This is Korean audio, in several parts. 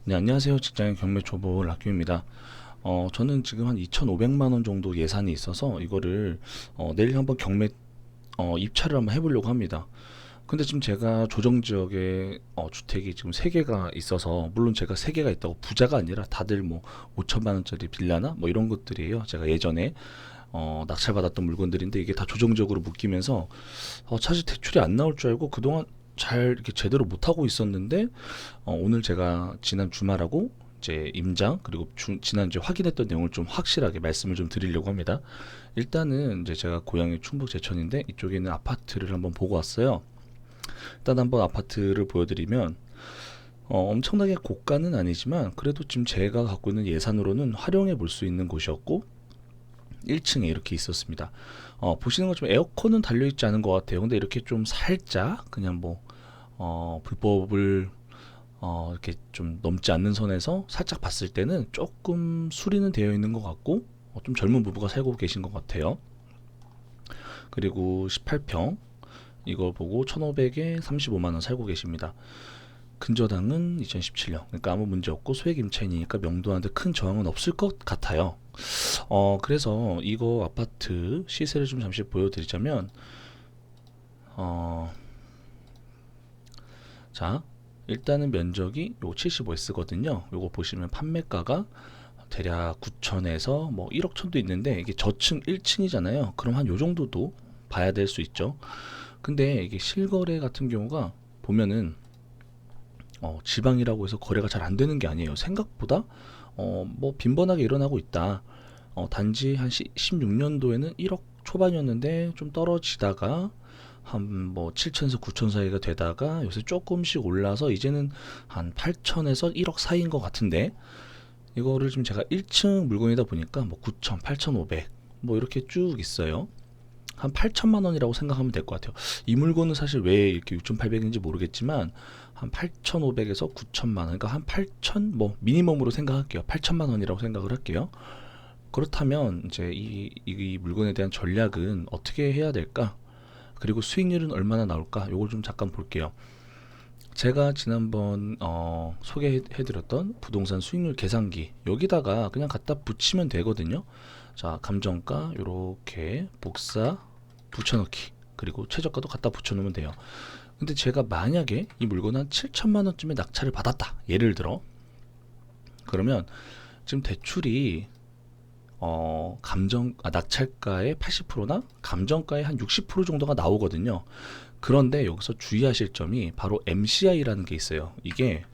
네, 안녕하세요. 직장인 경매 초보 락규입니다. 저는 지금 한 2,500만 원 정도 예산이 있어서 이거를 내일 한번 경매 입찰을 한번 해보려고 합니다. 근데 지금 제가 조정 지역에 주택이 지금 3개가 있어서, 물론 제가 3개가 있다고 부자가 아니라 다들 뭐 5천만 원짜리 빌라나 뭐 이런 것들이에요. 제가 예전에 낙찰받았던 물건들인데 이게 다 조정적으로 묶이면서 사실 대출이 안 나올 줄 알고 그동안 잘 이렇게 제대로 못 하고 있었는데, 오늘 제가 지난 주말하고 이제 임장 그리고 지난주에 확인했던 내용을 좀 확실하게 말씀을 좀 드리려고 합니다. 일단은 이제 제가 고향이 충북 제천인데 이쪽에 있는 아파트를 한번 보고 왔어요. 일단 한번 아파트를 보여드리면, 엄청나게 고가는 아니지만 그래도 지금 제가 갖고 있는 예산으로는 활용해 볼 수 있는 곳이었고, 1층에 이렇게 있었습니다. 보시는 것처럼 에어컨은 달려있지 않은 것 같아요. 근데 이렇게 좀 살짝 그냥 뭐 불법을 이렇게 좀 넘지 않는 선에서 살짝 봤을 때는 조금 수리는 되어 있는 것 같고, 좀 젊은 부부가 살고 계신 것 같아요. 그리고 18평 이걸 보고 1,500에 35만 원 살고 계십니다. 근저당은 2017년, 그러니까 아무 문제 없고 소액 임차인이니까 명도한테 큰 저항은 없을 것 같아요. 그래서 이거 아파트 시세를 좀 잠시 보여드리자면, 어, 자, 일단은 면적이 요 75S거든요. 요거 보시면 판매가가 대략 9천에서 뭐 1억 천도 있는데, 이게 저층 1층이잖아요. 그럼 한 요 정도도 봐야 될 수 있죠. 근데 이게 실거래 같은 경우가 보면은 지방이라고 해서 거래가 잘 안 되는 게 아니에요. 생각보다 뭐 빈번하게 일어나고 있다. 단지 한 16년도에는 1억 초반이었는데 좀 떨어지다가 한 뭐 7천에서 9천 사이가 되다가 요새 조금씩 올라서 이제는 한 8천에서 1억 사이인 것 같은데, 이거를 지금 제가 1층 물건이다 보니까 뭐 9천, 8,500 뭐 이렇게 쭉 있어요. 한 8천만 원이라고 생각하면 될 것 같아요. 이 물건은 사실 왜 이렇게 6,800인지 모르겠지만 한 8,500에서 9천만 원, 그러니까 한 8천, 뭐 미니멈으로 생각할게요. 8천만 원이라고 생각을 할게요. 그렇다면 이제 이 물건에 대한 전략은 어떻게 해야 될까? 그리고 수익률은 얼마나 나올까? 요걸 좀 잠깐 볼게요. 제가 지난번 소개해드렸던 부동산 수익률 계산기, 여기다가 그냥 갖다 붙이면 되거든요. 자, 감정가 요렇게 복사 붙여넣기, 그리고 최저가도 갖다 붙여놓으면 돼요. 근데 제가 만약에 이 물건 한 7천만 원쯤에 낙찰을 받았다, 예를 들어. 그러면 지금 대출이 낙찰가의 80%나 감정가의 한 60% 정도가 나오거든요. 그런데 여기서 주의하실 점이 바로 MCI라는 게 있어요. 이게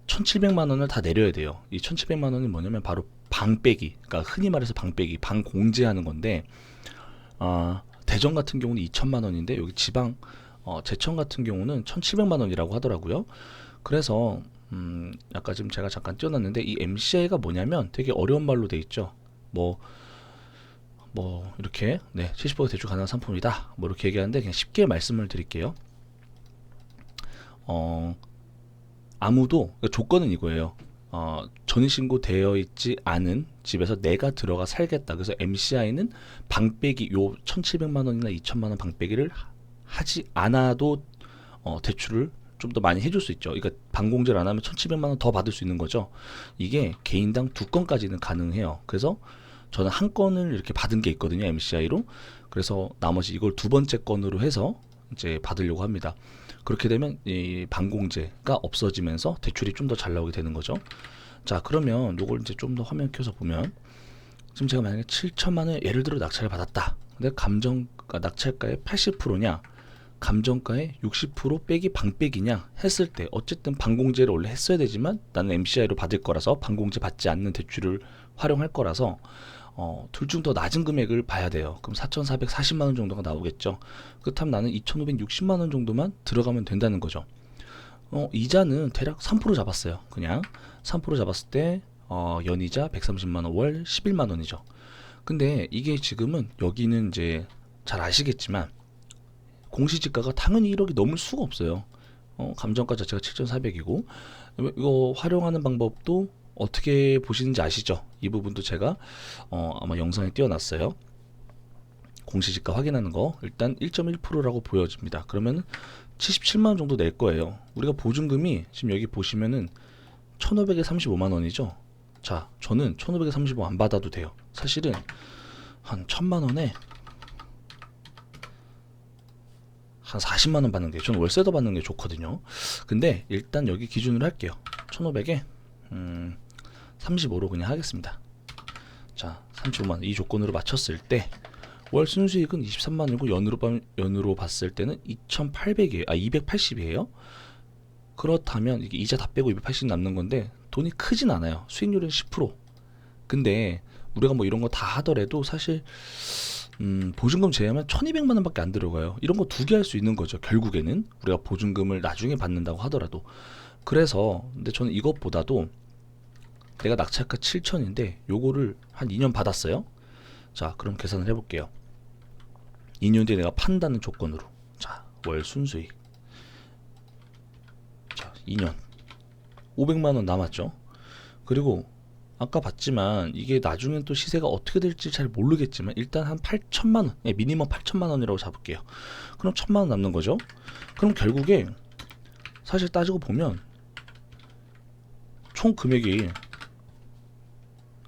1,700만 원을 다 내려야 돼요. 이 1,700만 원이 뭐냐면 바로 방빼기, 그러니까 흔히 말해서 방빼기, 방공제하는 건데, 대전 같은 경우는 2천만 원인데 여기 지방 제천 같은 경우는 1,700만 원이라고 하더라고요. 그래서 아까 지금 제가 잠깐 띄워놨는데, 이 MCI가 뭐냐면 되게 어려운 말로 돼 있죠. 뭐 이렇게, 네, 70% 대출 가능한 상품이다, 뭐 이렇게 얘기하는데 그냥 쉽게 말씀을 드릴게요. 어, 아무도, 그러니까 조건은 이거예요. 전입신고 되어 있지 않은 집에서 내가 들어가 살겠다. 그래서 MCI는 방빼기, 요 1,700만 원이나 2천만 원 방빼기를 하지 않아도 대출을 좀 더 많이 해줄 수 있죠. 그러니까 방공제를 안 하면 1,700만 원 더 받을 수 있는 거죠. 이게 개인당 2건까지는 가능해요. 그래서 저는 한 건을 이렇게 받은 게 있거든요, MCI로. 그래서 나머지 이걸 두 번째 건으로 해서 이제 받으려고 합니다. 그렇게 되면 이 반공제가 없어지면서 대출이 좀 더 잘 나오게 되는 거죠. 자, 그러면 요걸 이제 좀 더 화면 켜서 보면, 지금 제가 만약에 7천만 원 예를 들어 낙찰을 받았다. 근데 낙찰가의 80%냐, 감정가의 60% 빼기 방빼기냐 했을 때, 어쨌든 반공제를 원래 했어야 되지만 나는 MCI로 받을 거라서 반공제 받지 않는 대출을 활용할 거라서 둘 중 더 낮은 금액을 봐야 돼요. 그럼 4,440만 원 정도가 나오겠죠. 그렇다면 나는 2,560만 원 정도만 들어가면 된다는 거죠. 이자는 대략 3% 잡았어요. 그냥 3% 잡았을 때 연이자 130만 원, 월 11만 원이죠. 근데 이게 지금은 여기는 이제 잘 아시겠지만 공시지가가 당연히 1억이 넘을 수가 없어요. 감정가 자체가 7,400이고, 이거 활용하는 방법도 어떻게 보시는지 아시죠? 이 부분도 제가 아마 영상에 띄워놨어요. 공시지가 확인하는 거 일단 1.1%라고 보여집니다. 그러면 77만 원 정도 낼 거예요. 우리가 보증금이 지금 여기 보시면은 1,500에 35만 원이죠. 자, 저는 1,500에 35 안 받아도 돼요. 사실은 한 1,000만 원에 한 40만 원 받는 게, 저는 월세도 받는 게 좋거든요. 근데 일단 여기 기준으로 할게요. 1,500에 35로 그냥 하겠습니다. 자, 35만 원 이 조건으로 맞췄을 때 월 순수익은 23만 원이고 연으로 봤을 때는 2,800이에요. 280이에요. 그렇다면 이게 이자 다 빼고 280 남는 건데 돈이 크진 않아요. 수익률은 10%. 근데 우리가 뭐 이런 거 다 하더라도 사실 보증금 제외하면 1,200만 원밖에 안 들어가요. 이런 거 두 개 할 수 있는 거죠. 결국에는 우리가 보증금을 나중에 받는다고 하더라도. 그래서 근데 저는 이것보다도 내가 낙찰가 7천인데 요거를 한 2년 받았어요. 자, 그럼 계산을 해볼게요. 2년 뒤에 내가 판다는 조건으로. 자, 월 순수익. 자, 2년 500만 원 남았죠. 그리고 아까 봤지만 이게 나중엔 또 시세가 어떻게 될지 잘 모르겠지만 일단 한 8천만 원, 미니멈 8천만 원이라고 잡을게요. 그럼 1,000만 원 남는 거죠. 그럼 결국에 사실 따지고 보면 총 금액이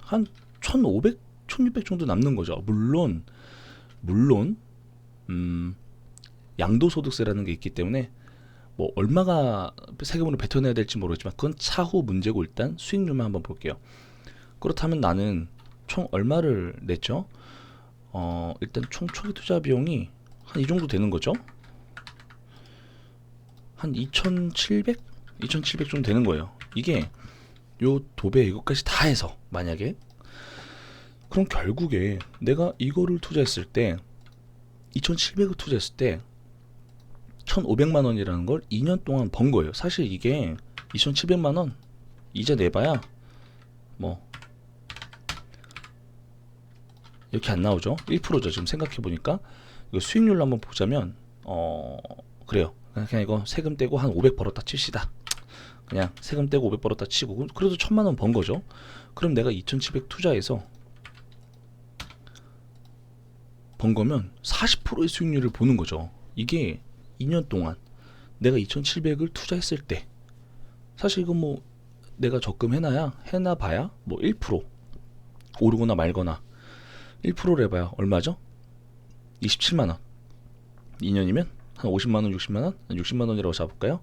한 1,500, 1,600 정도 남는 거죠. 물론 양도소득세라는 게 있기 때문에 뭐 얼마가 세금으로 뱉어내야 될지 모르겠지만 그건 차후 문제고 일단 수익률만 한번 볼게요. 그렇다면 나는 총 얼마를 냈죠? 일단 총 초기 투자 비용이 한 이 정도 되는 거죠. 한 2,700? 2,700 정도 되는 거예요. 이게 요 도배 이것까지 다 해서 만약에 그럼 결국에 내가 이거를 투자했을 때 2,700을 투자했을 때 1,500만 원이라는 걸 2년 동안 번 거예요. 사실 이게 2,700만 원 이자 내봐야 뭐 이렇게 안 나오죠. 1%죠. 지금 생각해 보니까 이거 수익률로 한번 보자면 그래요. 그냥 이거 세금 떼고 한 500 벌었다 칩시다. 그냥 세금 떼고 500 벌었다 치고 그래도 1,000만 원 번 거죠. 그럼 내가 2,700 투자해서 번 거면 40%의 수익률을 보는 거죠. 이게 2년 동안 내가 2,700을 투자했을 때 사실 이건 뭐 내가 해놔봐야 뭐 1% 오르거나 말거나 1%를 해봐야 얼마죠? 27만 원. 2년이면 한 50만 원, 60만 원, 60만 원이라고 잡을까요?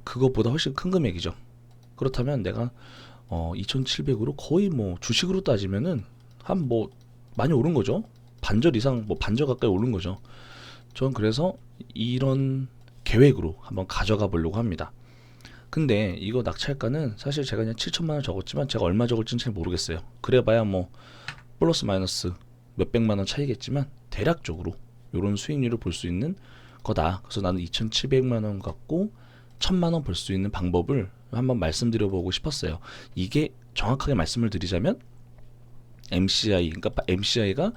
그것보다 훨씬 큰 금액이죠. 그렇다면 내가 2,700으로 거의 뭐 주식으로 따지면은 한 뭐 많이 오른 거죠. 반절 이상, 뭐 반절 가까이 오른 거죠. 전 그래서 이런 계획으로 한번 가져가 보려고 합니다. 근데 이거 낙찰가는 사실 제가 그냥 7천만 원 적었지만 제가 얼마 적을지는 잘 모르겠어요. 그래봐야 뭐 플러스 마이너스 몇백만 원 차이겠지만 대략적으로 이런 수익률을 볼 수 있는 거다. 그래서 나는 2,700만 원 갖고 1,000만 원 벌 수 있는 방법을 한번 말씀드려보고 싶었어요. 이게 정확하게 말씀을 드리자면 MCI, 그러니까 MCI가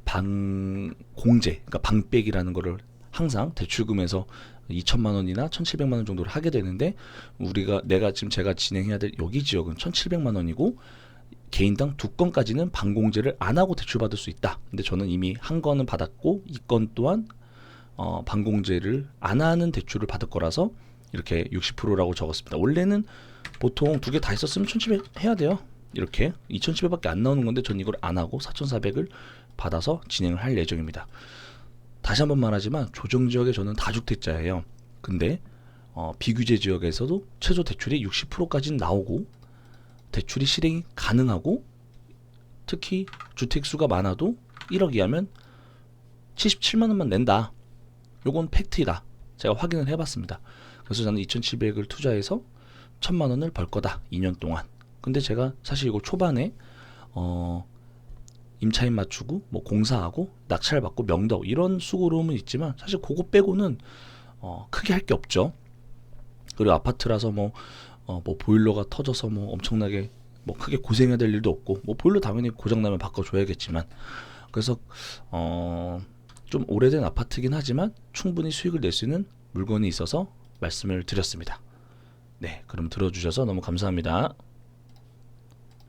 방공제, 그러니까 방백이라는 거를 항상 대출금에서 2천만 원이나 1,700만 원 정도를 하게 되는데 제가 진행해야 될 여기 지역은 1,700만 원이고 개인당 2건까지는 방공제를 안 하고 대출받을 수 있다. 근데 저는 이미 한 건은 받았고 이 건 또한 방공제를 안 하는 대출을 받을 거라서 이렇게 60%라고 적었습니다. 원래는 보통 두 개 다 있었으면 1,700 해야 돼요. 이렇게 2,700밖에 안 나오는 건데 전 이걸 안 하고 4,400을 받아서 진행을 할 예정입니다. 다시 한번 말하지만 조정지역에 저는 다주택자예요. 근데 비규제 지역에서도 최소 대출이 60%까지는 나오고 대출이 실행이 가능하고 특히 주택수가 많아도 1억 이하면 77만 원만 낸다. 요건 팩트이다. 제가 확인을 해봤습니다. 그래서 저는 2,700을 투자해서 1,000만 원을 벌 거다. 2년 동안. 근데 제가 사실 이거 초반에 임차인 맞추고 뭐 공사하고 낙찰 받고 명도 이런 수고로움은 있지만 사실 그거 빼고는 크게 할 게 없죠. 그리고 아파트라서 뭐 보일러가 터져서 뭐 엄청나게 뭐 크게 고생해야 될 일도 없고 뭐 보일러 당연히 고장나면 바꿔줘야겠지만 그래서 좀 오래된 아파트긴 하지만 충분히 수익을 낼 수 있는 물건이 있어서 말씀을 드렸습니다. 네, 그럼 들어주셔서 너무 감사합니다.